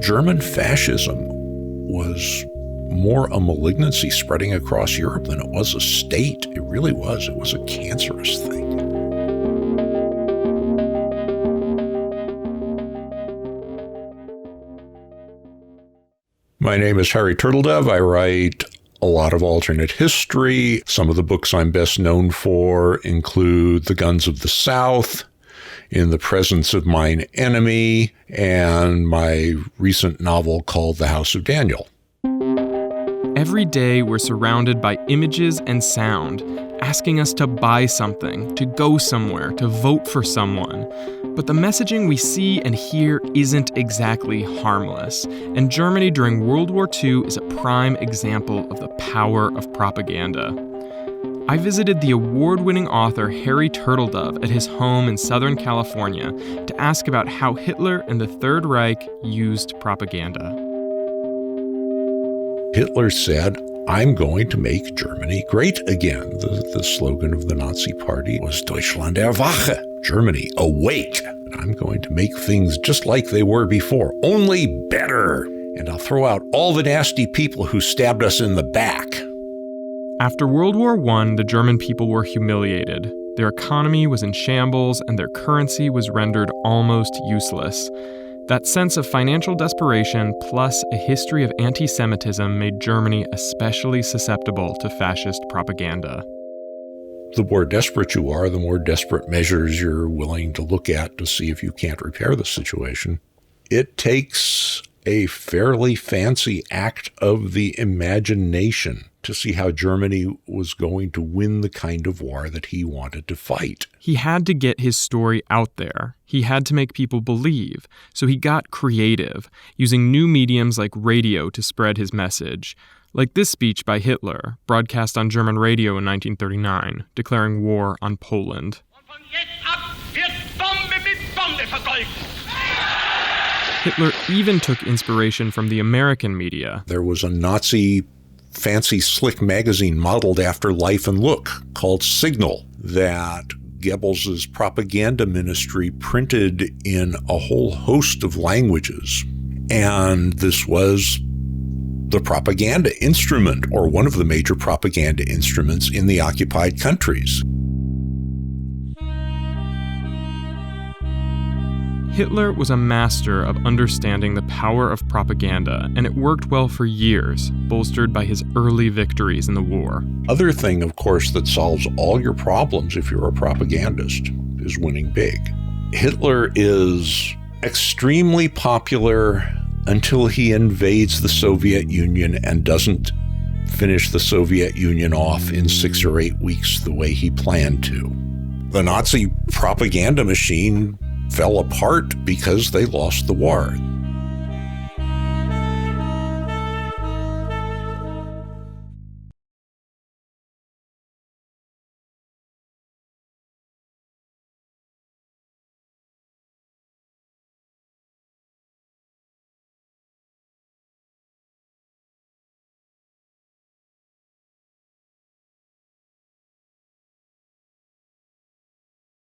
German fascism was more a malignancy spreading across Europe than it was a state. It really was. It was a cancerous thing. My name is Harry Turtledove. I write a lot of alternate history. Some of the books I'm best known for include The Guns of the South, In the Presence of Mine Enemy, and my recent novel called The House of Daniel. Every day we're surrounded by images and sound, asking us to buy something, to go somewhere, to vote for someone. But the messaging we see and hear isn't exactly harmless, and Germany during World War II is a prime example of the power of propaganda. I visited the award-winning author Harry Turtledove at his home in Southern California to ask about how Hitler and the Third Reich used propaganda. Hitler said, "I'm going to make Germany great again." The slogan of the Nazi Party was Deutschland erwache, Germany awake. And I'm going to make things just like they were before, only better. And I'll throw out all the nasty people who stabbed us in the back. After World War I, the German people were humiliated. Their economy was in shambles and their currency was rendered almost useless. That sense of financial desperation plus a history of anti-Semitism made Germany especially susceptible to fascist propaganda. The more desperate you are, the more desperate measures you're willing to look at to see if you can't repair the situation. It takes a fairly fancy act of the imagination to see how Germany was going to win the kind of war that he wanted to fight. He had to get his story out there. He had to make people believe. So he got creative, using new mediums like radio to spread his message. Like this speech by Hitler, broadcast on German radio in 1939, declaring war on Poland. Hitler even took inspiration from the American media. There was a Nazi fancy slick magazine modeled after Life and Look called Signal that Goebbels' propaganda ministry printed in a whole host of languages. And this was the propaganda instrument, or one of the major propaganda instruments in the occupied countries. Hitler was a master of understanding the power of propaganda, and it worked well for years, bolstered by his early victories in the war. Other thing, of course, that solves all your problems if you're a propagandist is winning big. Hitler is extremely popular until he invades the Soviet Union and doesn't finish the Soviet Union off in 6 or 8 weeks the way he planned to. The Nazi propaganda machine fell apart because they lost the war.